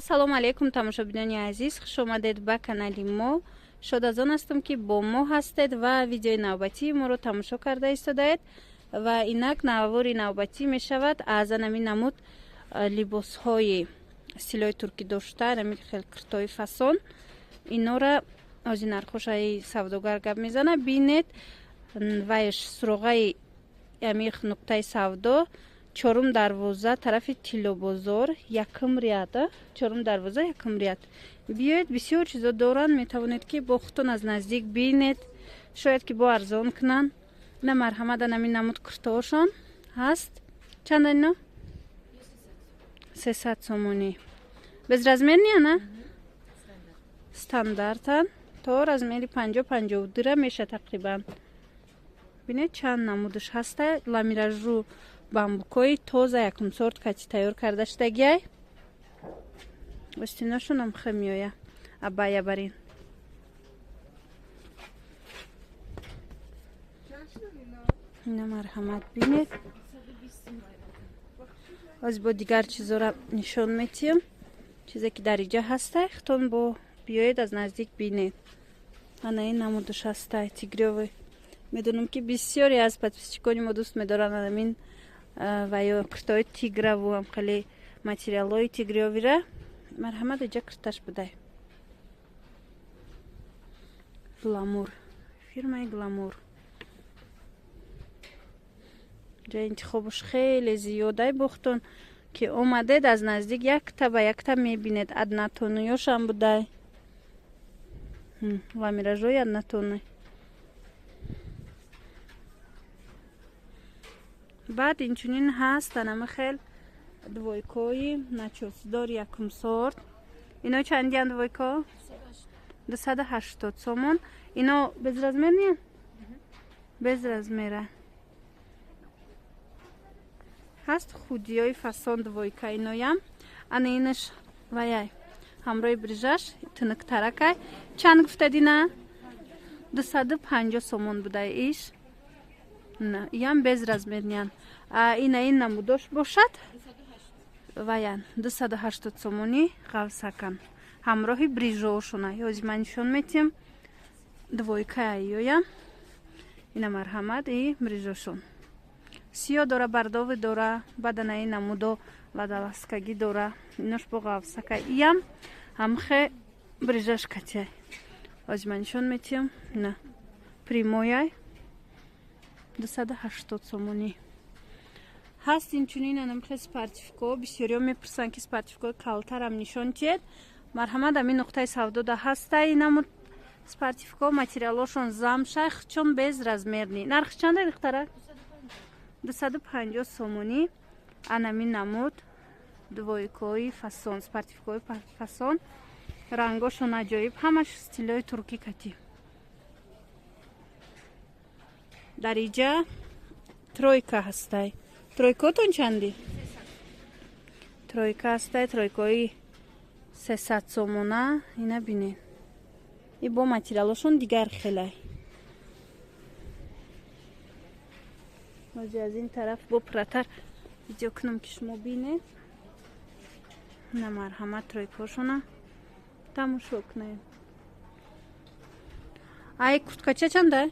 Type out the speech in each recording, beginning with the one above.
ассалому алайкум тамошобинони азиз, хуш омадед ба канали мо. Шод аз он ҳастам ки бо мо ҳастед ва видеои навбатии моро тамошо карда истодаед ва инак навбори навбатӣ мешавад аз анами намуд либосҳои стилои туркӣ дошта, нами хел киртои фасон. Инора ози нархошаи савдогар гап мезана. Бинед вайш суроғаи амих нуқтаи савдо 4 дарвоза тарафи Тилобозор, якм ряд, 4 дарвоза, якм ряд. Биёед, бисёр чизо доранд, метавонед ки бо худтон аз наздик бинед, шояд ки бо арзон кунанд. На марҳамат нами намуд куртоошон ҳаст. Чанд ино? 300 сомонӣ. Без размерни ана? Стандартан. То размери 50-52 меша тақрибан. Бинед чанд намудаш ҳаста. Ламиражу бамбукои тоза якум сорт кати тайёр карда шудагиай. Остиношонам хе меоя. Абая барин. Ина марҳамат бинед. Оз бо дигар чизора нишон метиҳам. Чизе ки дар иҷа ҳастай, хитон бо биёед аз наздик бинед. Ана ин намудаш ҳастай тигрёвый. Медонам ки бисёре аз подписчикони мо дӯст медоранд амин ва ё киртои тиграву ам хеле материалои тигрёвира. Марҳамат иҷа кирташ будай. Гламур. Фирмаи Гламур. ҷа интихобаш хеле зиёдай бохтон ки омадед аз наздик якта ба якта мебинед. Аднатонуёшам будай. Ламиражои аднатоны. баъд инчунин ҳаст анама хел двойкои начосдор якум сорт. Ино чандиан двойко? 280 сомон. Ино без размер не? Без размера. Ҳаст худиёи фасон двойка иноям. Ана инаш ваяй. ҳамроҳи брижаш тунуктаракай. Чанд гуфтадина? 250 сомон будай иш. На, ям без размернян. Ина ин намудош бошад? Ваян 280 сомони ғавсакан. Ҳамроҳи брижошуна. Ёзи ман нишон метиҳам. Двойка айёям. Ина марҳамат и брижошун. Сиё дора, бардови дора, бадана ин намудо ладаласкаги дора. Инош бо ғавсакай. Ям ҳамхе брижаш катяй. Ёзи ман нишон метиҳам. На. Примояй. 280 сомонӣ. ҳаст инчунин анамхе спартифико. Бисёриё мепурсанд ки спартификои калтарам нишон тиҳед. Марҳамат амин нуқтаи савдода ҳастай. Инамуд спартифико материалошон замшай хчон без размерни. Нархи чанда духтара? 250 сомонӣ. Анамин намуд двойкои фасон, спартификои фасон. Рангошон аҷоиб. Ҳамаш стилои туркӣ катӣ. Дар иҷа тройка ҳастай. Тройкотон чанди? Тройка ҳастай. Тройкои 300 сомона. Ина бинед. И бо материалошон дигар хелай. Ози аз ин тараф бо пратар видео кунам ки шумо бинед. Ина марҳамат тройкошона. Тамошо кунед. Ай курткача чанда?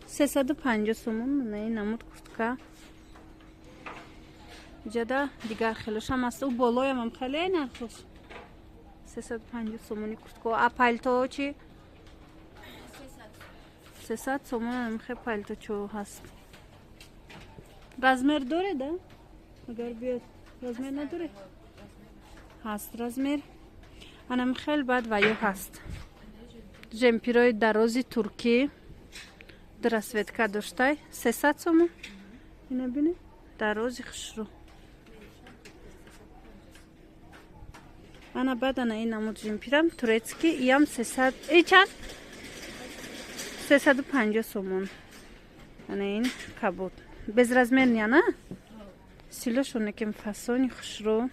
350 сомон. На ин намуд куртка. Ҷада дигар хелошам аст. У болоям ам хеле нархош. 350 сомони куртка. А палто чи? 300 сомон намхе палто чо ҳаст. Размер доре да? Агар биёд размер надоре? Ҳаст размер. Анам хел бад ваё ҳаст. Ҷемпирои дарози туркӣ. Расветка доштай 300 сомон. Ина бинед. Дарози хушрӯ. Ана бад ана ин намуд ҷемпирам турецки. Иям 300. Чанд? 350 сомон. Ана ин кабот. Без размерни ана? Стилошон якем фасони хушрӯ.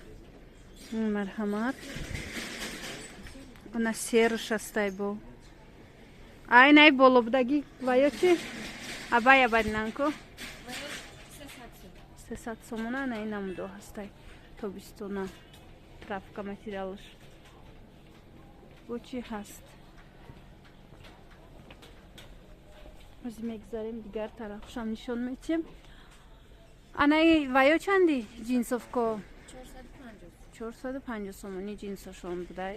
Марҳамат. Ана серуш ҳастай бо. Айнай боло будаги ваё чи? Абая баринанко? 300 сомона на ин намудо ҳастай. Тобистона. трафика материалш. Бо чӣ ҳаст? аз мегзарем дигар тарафшам нишон метем. Анаи ваё чанди ҷинсовко? 450 сомони ҷинсашон будай.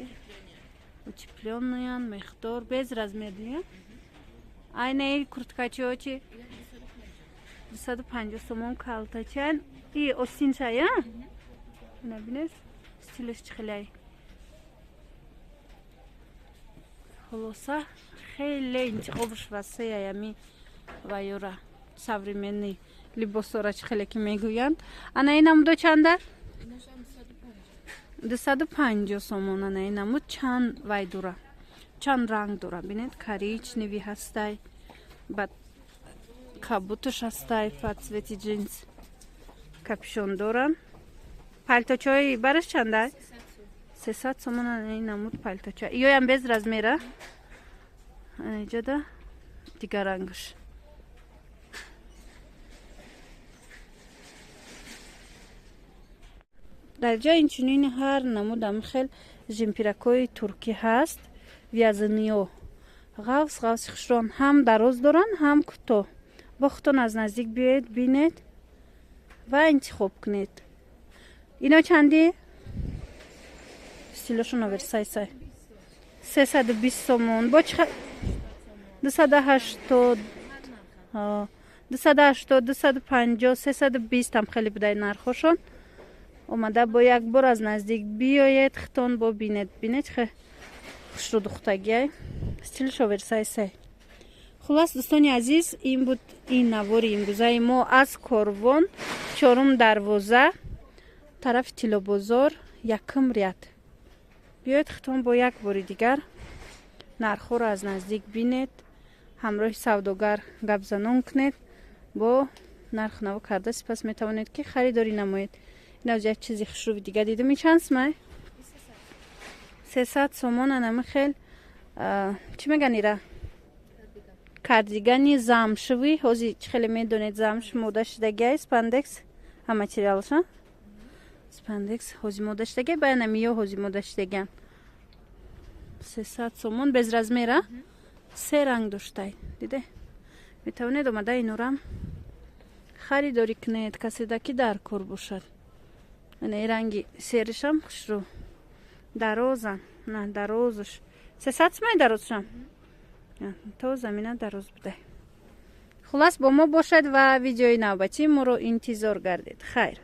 Утеплённыян, мехдор, без размерния. Айнаи курткачиҳо чи? 250 сомон калтачан. И остиншая? Набинес? Стилиш чӣ хелай? Холоса хеле интихобш васея ями ваёра. Современный либосора чӣ хеле ки мегӯянд. Анаи намудо чанда? 250 сомон анаи намуд. Чанд вай дура? Чанд ранг дура? Бинед, коричневый ҳастай. Бад кабуташ ҳастай, под цвети джинс. Капюшон дорам. Пальточаи бараш чанда? 300 сомон анаи намуд пальточа. Иёям без размера? Анаиҷада дигар рангаш. дар ҷо инчунин ҳар намудам хел жимпиракҳои туркӣ ҳаст. вязаниё ғавс ғавси хушрон ҳам дароз доранд, ҳам кӯтоҳ. бо худтон аз наздик биёед, бинед ва интихоб кунед. ино чанди? стилошон оверсайсай. 320 сомон. бо чӣ 280 280 250 320 ҳам хеле будай нархошон. омада бо як бор аз наздик биёед, хитон бо бинед. Бинед хе хушру духтагиай. Стилиш оверсайсай. хулас дӯстони азиз, ин буд ин навори имрӯзаи мо аз Корвон, 4 дарвоза, тарафи Тиллобозор, 1 ряд. биёед хитон бо як бори дигар нархҳоро аз наздик бинед, ҳамроҳи савдогар гапзанон кунед, бо нарх наво карда сипас метавонед ки харидорӣ намоед. ин аз як чизи хушруви дигар дидум. ин чанд сомай? 300 сомон анами хел чӣ меган ира? кардигани замшевӣ. ҳози чӣ хеле медонед замш мода шудагиай, спандекс ҳам материалша. спандекс ҳози мода шудагиай, ба анамиё ҳози мода шудагиан. 300 сомон без размера. 3 ранг доштай. диде? метавонед омада инорам харидорӣ кунед, каседа ки дар кор бошад. ин ранги серишам хушру. дарозам. на дарозаш 300 сомай дарозшам. то замина дароз будай. хулас бо мо бошед ва видеои навбатӣ моро интизор гардед. хайр.